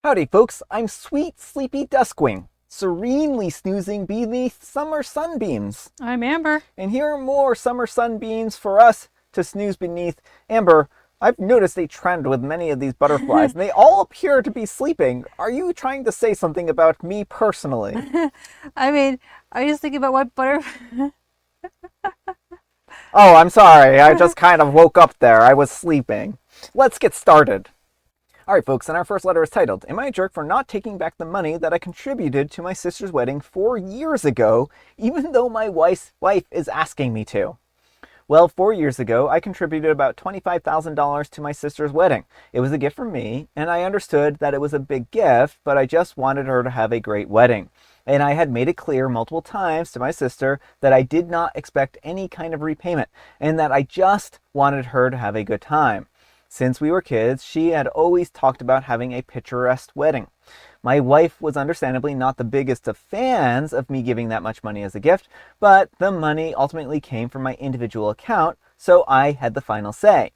Howdy, folks. I'm Sweet Sleepy Duskwing, serenely snoozing beneath summer sunbeams. I'm Amber. And here are more summer sunbeams for us to snooze beneath. Amber, I've noticed a trend with many of these butterflies, and they all appear to be sleeping. Are you trying to say something about me personally? I mean, I was thinking about what butter. Oh, I'm sorry. I just kind of woke up there. I was sleeping. Let's get started. Alright, folks, and our first letter is titled, Am I a Jerk for Not Taking Back the Money That I Contributed to My Sister's Wedding 4 years ago, even though my wife is asking me to? Well, 4 years ago, I contributed about $25,000 to my sister's wedding. It was a gift from me, and I understood that it was a big gift, but I just wanted her to have a great wedding. And I had made it clear multiple times to my sister that I did not expect any kind of repayment, and that I just wanted her to have a good time. Since we were kids, she had always talked about having a picturesque wedding. My wife was understandably not the biggest of fans of me giving that much money as a gift, but the money ultimately came from my individual account, so I had the final say.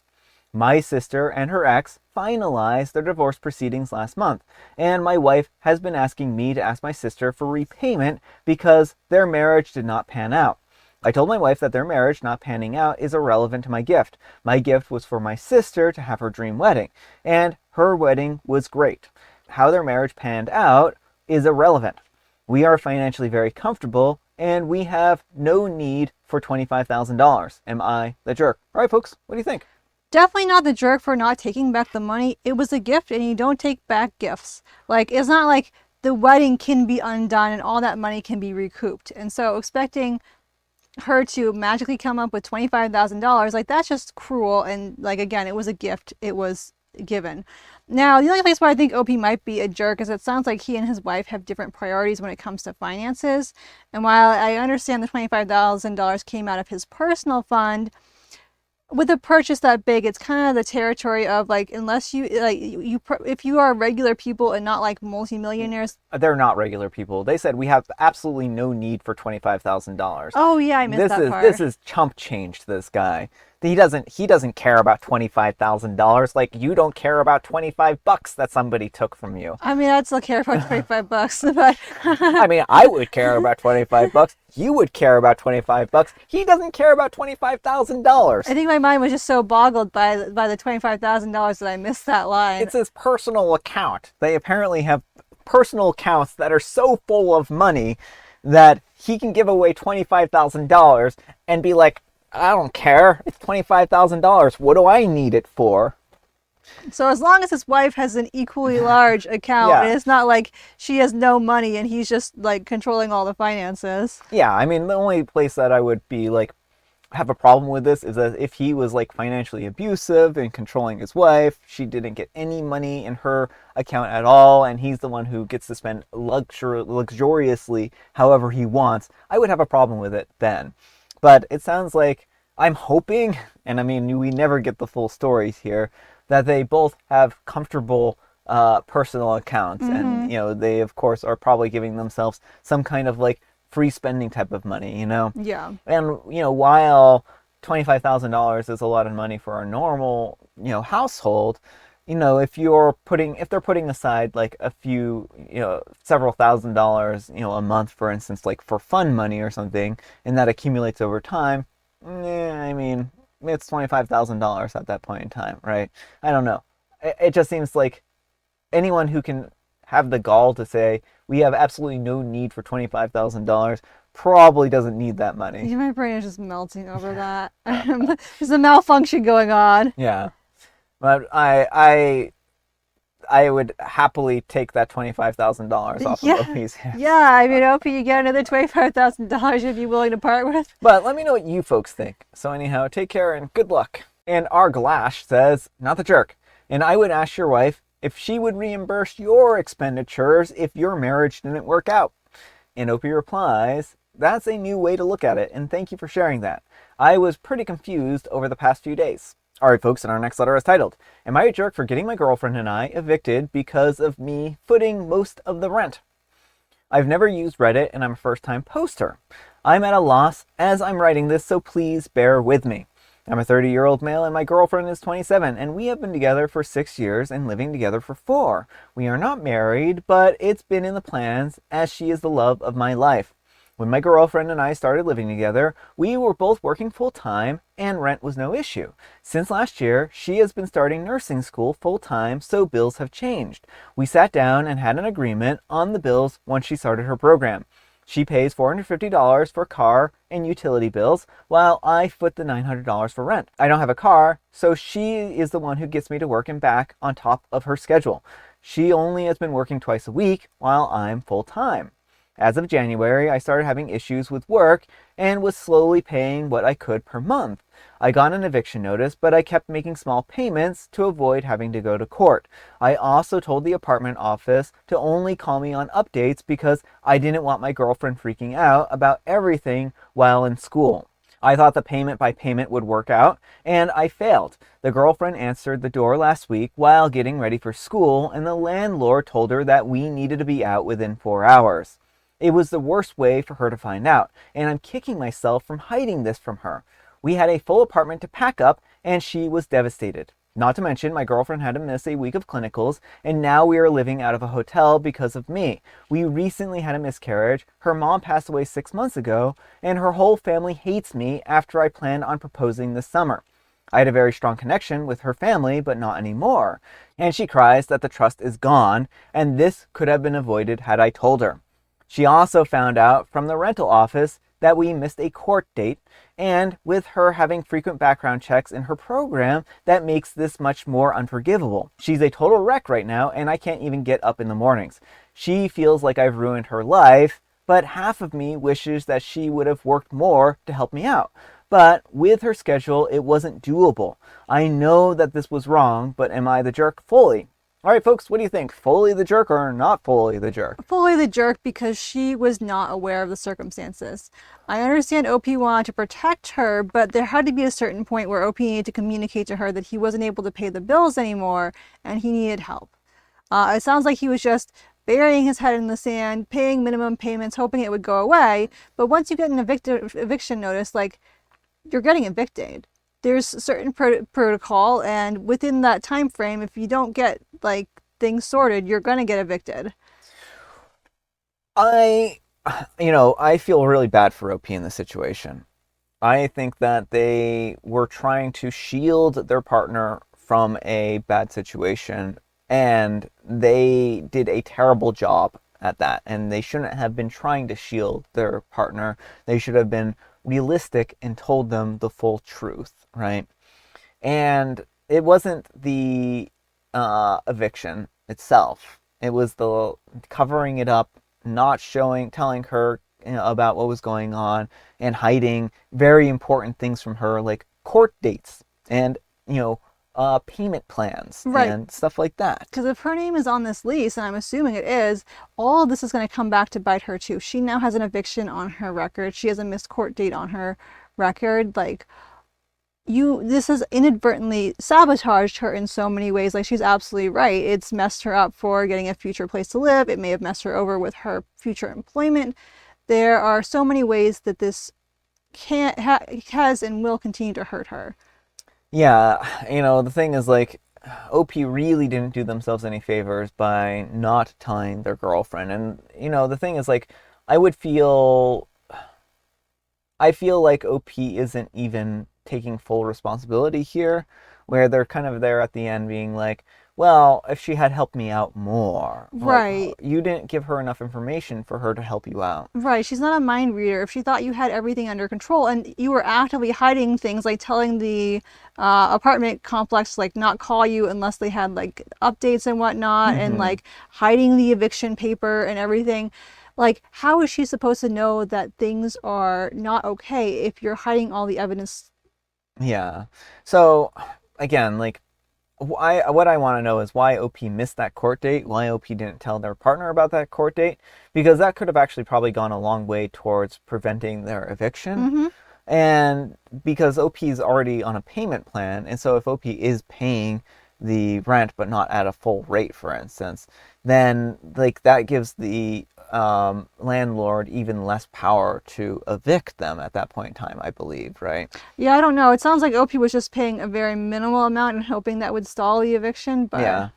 My sister and her ex finalized their divorce proceedings last month, and my wife has been asking me to ask my sister for repayment because their marriage did not pan out. I told my wife that their marriage not panning out is irrelevant to my gift. My gift was for my sister to have her dream wedding, and her wedding was great. How their marriage panned out is irrelevant. We are financially very comfortable, and we have no need for $25,000. Am I the jerk? All right, folks, what do you think? Definitely not the jerk for not taking back the money. It was a gift, and you don't take back gifts. Like, it's not like the wedding can be undone and all that money can be recouped. And so expecting her to magically come up with $25,000, like, that's just cruel. And like, again, it was a gift. It was given. Now, the only place where I think OP might be a jerk is it sounds like he and his wife have different priorities when it comes to finances. And while I understand the $25,000 came out of his personal fund, with a purchase that big, it's kind of the territory of, like, unless you like if you are regular people and not like multimillionaires. They're not regular people. They said we have absolutely no need for $25,000. Oh yeah, I missed that part. This is chump change to this guy. He doesn't care about $25,000 like you don't care about $25 that somebody took from you. I mean, I'd still care about $25, but I mean, I would care about $25. You would care about $25. He doesn't care about $25,000. I think my mind was just so boggled by the $25,000 that I missed that line. It's his personal account. They apparently have personal accounts that are so full of money that he can give away $25,000 and be like, I don't care. It's $25,000. What do I need it for? So as long as his wife has an equally large account, Yeah. and it's not like she has no money and he's just like controlling all the finances. Yeah, I mean, the only place that I would be like have a problem with this is that if he was like financially abusive and controlling his wife, she didn't get any money in her account at all, and he's the one who gets to spend luxuriously however he wants, I would have a problem with it then. But it sounds like, I'm hoping, and I mean, we never get the full stories here, that they both have comfortable personal accounts. And, they, of course, are probably giving themselves some kind of, like, free spending type of money, Yeah. And, while $25,000 is a lot of money for a normal, household, if they're putting aside like a few, several $1,000s, a month, for instance, like for fun money or something, and that accumulates over time, I mean, it's $25,000 at that point in time, right? I don't know. It just seems like anyone who can have the gall to say, we have absolutely no need for $25,000 probably doesn't need that money. Yeah, my brain is just melting over that. There's a malfunction going on. Yeah. But I would happily take that $25,000 off of OP's hands. Yeah, I mean, OP, you get another $25,000 you'd be willing to part with. But let me know what you folks think. So anyhow, take care and good luck. And our Glash says, not the jerk. And I would ask your wife if she would reimburse your expenditures if your marriage didn't work out. And OP replies, that's a new way to look at it, and thank you for sharing that. I was pretty confused over the past few days. Alright folks, and our next letter is titled, Am I a jerk for getting my girlfriend and I evicted because of me footing most of the rent? I've never used Reddit and I'm a first-time poster. I'm at a loss as I'm writing this, so please bear with me. I'm a 30-year-old male and my girlfriend is 27, and we have been together for 6 years and living together for 4. We are not married, but it's been in the plans as she is the love of my life. When my girlfriend and I started living together, we were both working full-time and rent was no issue. Since last year, she has been starting nursing school full-time, so bills have changed. We sat down and had an agreement on the bills once she started her program. She pays $450 for car and utility bills, while I foot the $900 for rent. I don't have a car, so she is the one who gets me to work and back on top of her schedule. She only has been working twice a week, while I'm full-time. As of January, I started having issues with work and was slowly paying what I could per month. I got an eviction notice, but I kept making small payments to avoid having to go to court. I also told the apartment office to only call me on updates because I didn't want my girlfriend freaking out about everything while in school. I thought the payment by payment would work out, and I failed. The girlfriend answered the door last week while getting ready for school, and the landlord told her that we needed to be out within 4 hours. It was the worst way for her to find out, and I'm kicking myself from hiding this from her. We had a full apartment to pack up, and she was devastated. Not to mention, my girlfriend had to miss a week of clinicals, and now we are living out of a hotel because of me. We recently had a miscarriage, her mom passed away 6 months ago, and her whole family hates me after I planned on proposing this summer. I had a very strong connection with her family, but not anymore. And she cries that the trust is gone, and this could have been avoided had I told her. She also found out from the rental office that we missed a court date, and with her having frequent background checks in her program, that makes this much more unforgivable. She's a total wreck right now, and I can't even get up in the mornings. She feels like I've ruined her life, but half of me wishes that she would have worked more to help me out. But with her schedule, it wasn't doable. I know that this was wrong, but am I the jerk fully? All right, folks, what do you think? Fully the jerk or not fully the jerk? Fully the jerk because she was not aware of the circumstances. I understand OP wanted to protect her, but there had to be a certain point where OP needed to communicate to her that he wasn't able to pay the bills anymore and he needed help. It sounds like he was just burying his head in the sand, paying minimum payments, hoping it would go away. But once you get an eviction notice, like, you're getting evicted. There's a certain protocol, and within that time frame, if you don't get like things sorted, you're gonna get evicted. I feel really bad for OP in this situation. I think that they were trying to shield their partner from a bad situation, and they did a terrible job at that. And they shouldn't have been trying to shield their partner. They should have been realistic and told them the full truth, right? And it wasn't the eviction itself. It was the covering it up, not telling her about what was going on, and hiding very important things from her, like court dates and payment plans, Right. and stuff like that. Because if her name is on this lease, and I'm assuming it is, all of this is going to come back to bite her too. She now has an eviction on her record. She has a missed court date on her record. Like, this has inadvertently sabotaged her in so many ways. Like, she's absolutely right. It's messed her up for getting a future place to live. It may have messed her over with her future employment. There are so many ways that this has and will continue to hurt her. Yeah, the thing is, like, OP really didn't do themselves any favors by not telling their girlfriend. And, the thing is, like, I feel like OP isn't even taking full responsibility here, where they're kind of there at the end being like, well, if she had helped me out more. Right. Like, you didn't give her enough information for her to help you out. Right. She's not a mind reader. If she thought you had everything under control and you were actively hiding things, like telling the apartment complex, like, not call you unless they had like updates and whatnot, and like hiding the eviction paper and everything, like, how is she supposed to know that things are not okay if you're hiding all the evidence? Yeah. So, again, like, what I want to know is why OP missed that court date, why OP didn't tell their partner about that court date, because that could have actually probably gone a long way towards preventing their eviction. And because OP is already on a payment plan, and so if OP is paying the rent but not at a full rate, for instance, then like that gives the landlord even less power to evict them at that point in time, I believe, right? Yeah, I don't know. It sounds like OP was just paying a very minimal amount and hoping that would stall the eviction, but Yeah,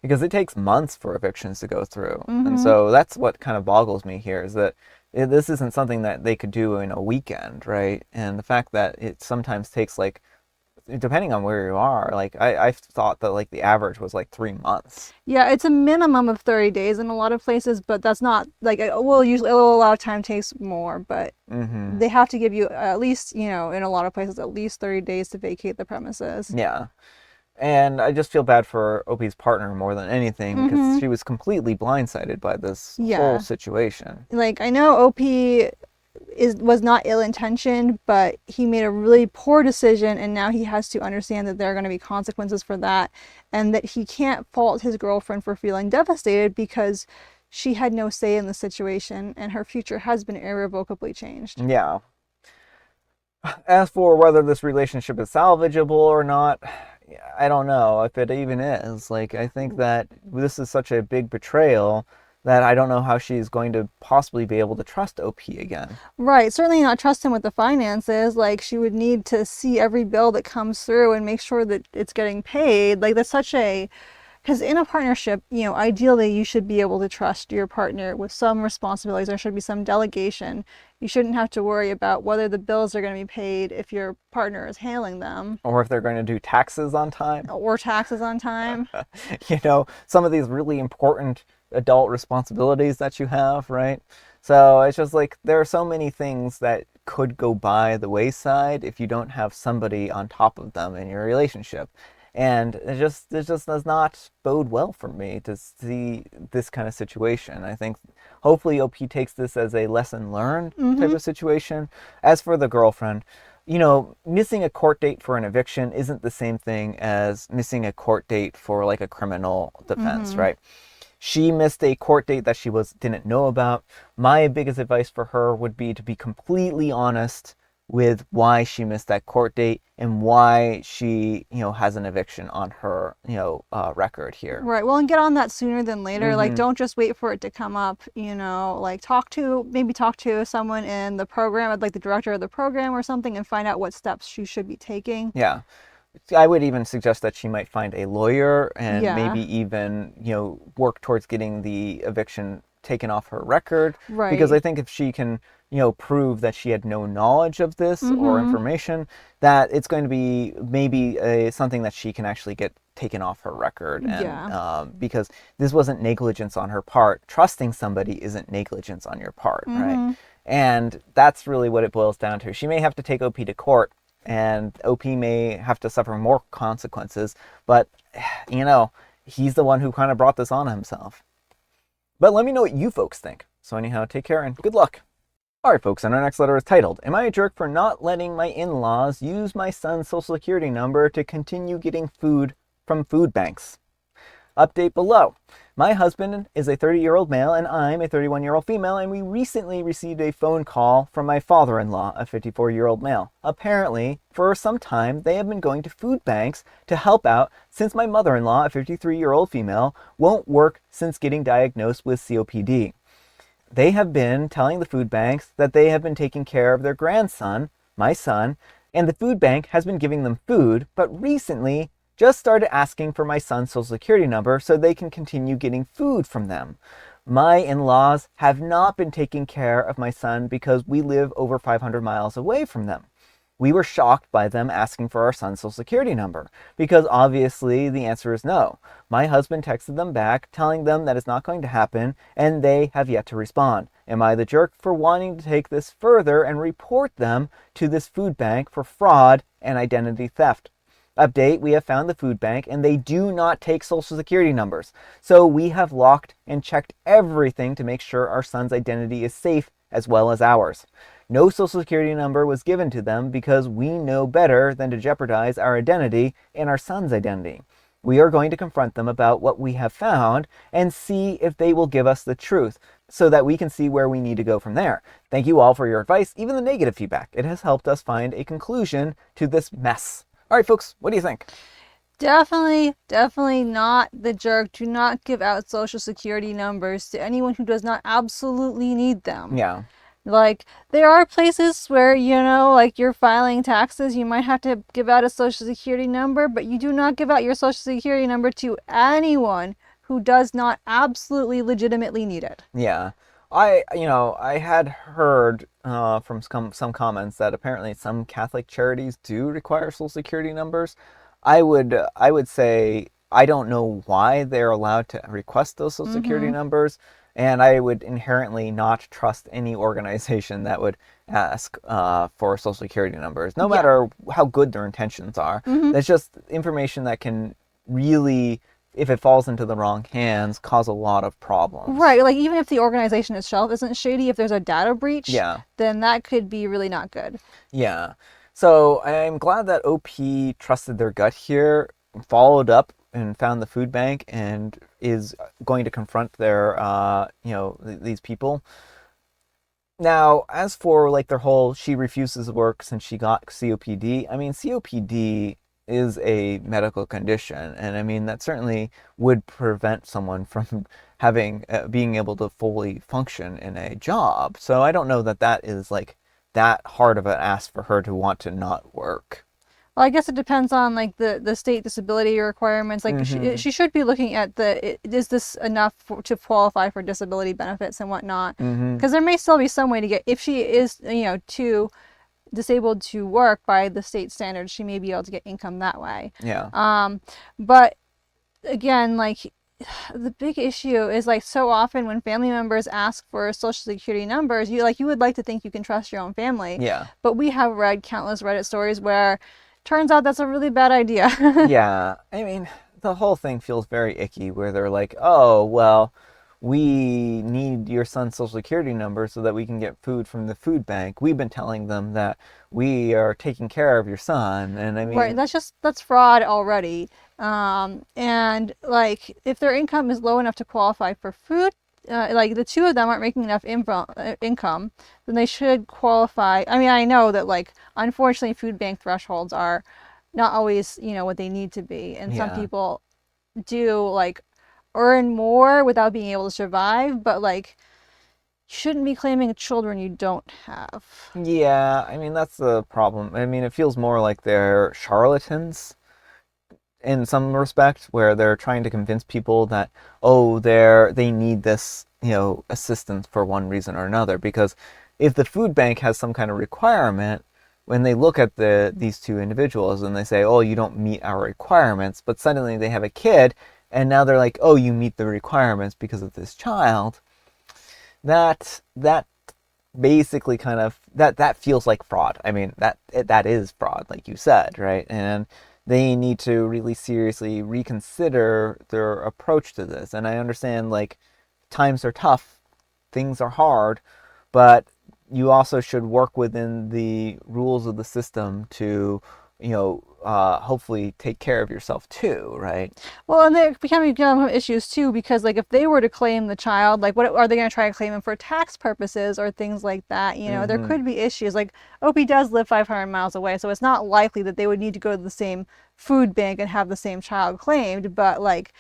because it takes months for evictions to go through. And mm-hmm. so that's what kind of boggles me here is that this isn't something that they could do in a weekend, right? And the fact that it sometimes takes like, depending on where you are, like I've thought that like the average was like 3 months. Yeah, it's a minimum of 30 days in a lot of places, but that's not like it will allow time takes more, but Mm-hmm. they have to give you at least, in a lot of places at least 30 days to vacate the premises. Yeah. And I just feel bad for Opie's partner more than anything because Mm-hmm. she was completely blindsided by this whole Yeah. situation. Like I know OP was not ill-intentioned, but he made a really poor decision, and now he has to understand that there are going to be consequences for that, and that he can't fault his girlfriend for feeling devastated because she had no say in the situation, and her future has been irrevocably changed. Yeah. As for whether this relationship is salvageable or not, I don't know if it even is. Like, I think that this is such a big betrayal that I don't know how she's going to possibly be able to trust OP again. Right, certainly not trust him with the finances. Like, she would need to see every bill that comes through and make sure that it's getting paid. Like, that's such a because in a partnership, ideally you should be able to trust your partner with some responsibilities. There should be some delegation. You shouldn't have to worry about whether the bills are going to be paid if your partner is handling them, Or if they're going to do taxes on time. or taxes on time. Some of these really important adult responsibilities that you have, right? So it's just like there are so many things that could go by the wayside if you don't have somebody on top of them in your relationship. And it just does not bode well for me to see this kind of situation. I think hopefully OP takes this as a lesson learned type of situation. As for the girlfriend, missing a court date for an eviction isn't the same thing as missing a court date for like a criminal defense, right? She missed a court date that she didn't know about. My biggest advice for her would be to be completely honest with why she missed that court date and why she, has an eviction on her, record here. Right. Well, and get on that sooner than later. Like, don't just wait for it to come up, like talk to someone in the program, like the director of the program or something, and find out what steps she should be taking. Yeah. I would even suggest that she might find a lawyer and Yeah. maybe even, work towards getting the eviction taken off her record. Right. Because I think if she can, prove that she had no knowledge of this or information, that it's going to be maybe something that she can actually get taken off her record. And Yeah. because this wasn't negligence on her part. Trusting somebody isn't negligence on your part, right? And that's really what it boils down to. She may have to take OP to court, and OP may have to suffer more consequences, but, he's the one who kind of brought this on himself. But let me know what you folks think. So anyhow, take care and good luck. Alright folks, and our next letter is titled, Am I a jerk for not letting my in-laws use my son's social security number to continue getting food from food banks? Update below. My husband is a 30-year-old male and I'm a 31-year-old female, and we recently received a phone call from my father-in-law, a 54-year-old male. Apparently, for some time, they have been going to food banks to help out since my mother-in-law, a 53-year-old female, won't work since getting diagnosed with COPD. They have been telling the food banks that they have been taking care of their grandson, my son, and the food bank has been giving them food, but recently just started asking for my son's social security number so they can continue getting food from them. My in-laws have not been taking care of my son because we live over 500 miles away from them. We were shocked by them asking for our son's social security number because obviously the answer is no. My husband texted them back telling them that it's not going to happen and they have yet to respond. Am I the jerk for wanting to take this further and report them to this food bank for fraud and identity theft? Update, we have found the food bank and they do not take social security numbers. So we have locked and checked everything to make sure our son's identity is safe as well as ours. No social security number was given to them because we know better than to jeopardize our identity and our son's identity. We are going to confront them about what we have found and see if they will give us the truth so that we can see where we need to go from there. Thank you all for your advice, even the negative feedback. It has helped us find a conclusion to this mess. All right, folks, what do you think? Definitely not the jerk. Do not give out social security numbers to anyone who does not absolutely need them. Yeah. Like, there are places where, like you're filing taxes, you might have to give out a social security number, but you do not give out your social security number to anyone who does not absolutely legitimately need it. Yeah. I had heard from some comments that apparently some Catholic charities do require Social Security numbers. I would say I don't know why they're allowed to request those Social Security Mm-hmm. numbers, and I would inherently not trust any organization that would ask for Social Security numbers, no Yeah. matter how good their intentions are. Mm-hmm. That's just information that can really, if it falls into the wrong hands, cause a lot of problems. Right. Like, even if the organization itself isn't shady, if there's a data breach, Yeah, then that could be really not good. yeah. So I'm glad that OP trusted their gut here, followed up and found the food bank, and is going to confront their, these people. Now, as for like their whole she refuses to work since she got COPD, I mean, COPD is a medical condition, and I mean that certainly would prevent someone from having being able to fully function in a job. So I don't know that that is like that hard of an ask for her to want to not work. Well, I guess it depends on like the state disability requirements. Like, Mm-hmm. she should be looking at is this enough to qualify for disability benefits and whatnot? Mm-hmm. Because there may still be some way to get, if she is, too disabled to work by the state standards, she may be able to get income that way. Yeah. But again, like, the big issue is, like, so often when family members ask for social security numbers, you would like to think you can trust your own family, Yeah. but we have read countless Reddit stories where turns out that's a really bad idea. Yeah, I mean, the whole thing feels very icky where they're like, oh, well, we need your son's social security number so that we can get food from the food bank. We've been telling them that we are taking care of your son. And I Right, mean, that's fraud already. And like, if their income is low enough to qualify for food, like the two of them aren't making enough income, then they should qualify. I mean, I know that, like, unfortunately food bank thresholds are not always, what they need to be, and some yeah. people do, like, earn more without being able to survive, but like, you shouldn't be claiming children you don't have. Yeah, I mean, that's the problem. I mean, it feels more like they're charlatans in some respect, where they're trying to convince people that, oh, they need this, assistance for one reason or another. Because if the food bank has some kind of requirement, when they look at these two individuals and they say, oh, you don't meet our requirements, but suddenly they have a kid, and now they're like, oh, you meet the requirements because of this child. That basically kind of that feels like fraud. I mean, that is fraud, like you said, right? And they need to really seriously reconsider their approach to this. And I understand, like, times are tough, things are hard, but you also should work within the rules of the system to, hopefully take care of yourself too, right? Well, and they're becoming issues too, because like, if they were to claim the child, like, what are they going to try to claim him for, tax purposes or things like that? There Mm-hmm. could be issues. Like, Opie does live 500 miles away, so it's not likely that they would need to go to the same food bank and have the same child claimed. But like,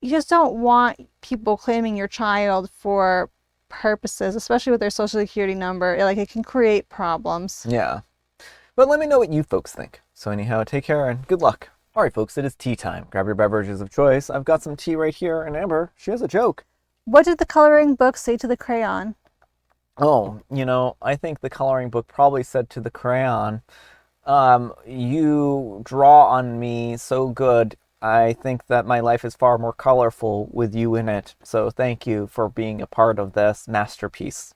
you just don't want people claiming your child for purposes, especially with their social security number. Like, it can create problems. Yeah. But let me know what you folks think. So anyhow, take care and good luck. All right, folks, it is tea time. Grab your beverages of choice. I've got some tea right here, and Amber, she has a joke. What did the coloring book say to the crayon? Oh, I think the coloring book probably said to the crayon, you draw on me so good. I think that my life is far more colorful with you in it. So thank you for being a part of this masterpiece.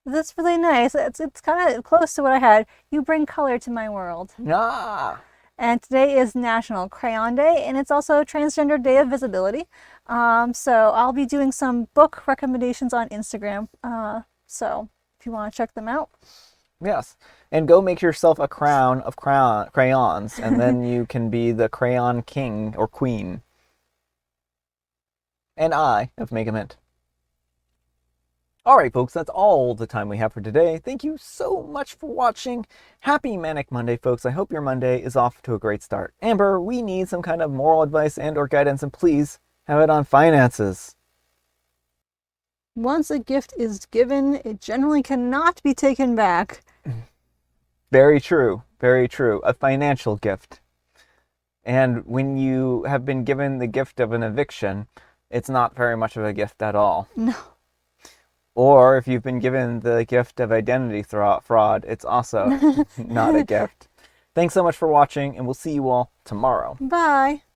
That's really nice. It's kind of close to what I had. You bring color to my world. Ah, And today is National Crayon Day, and it's also Transgender Day of Visibility. So I'll be doing some book recommendations on Instagram. So if you want to check them out. yes. And go make yourself a crown of crayons, and then you can be the crayon king or queen. And I of Megament. Alright, folks, that's all the time we have for today. Thank you so much for watching. Happy Manic Monday, folks. I hope your Monday is off to a great start. Amber, we need some kind of moral advice and or guidance, and please have it on finances. Once a gift is given, it generally cannot be taken back. Very true. Very true. A financial gift. And when you have been given the gift of an eviction, it's not very much of a gift at all. No. Or if you've been given the gift of identity fraud, it's also not a gift. Thanks so much for watching, and we'll see you all tomorrow. Bye.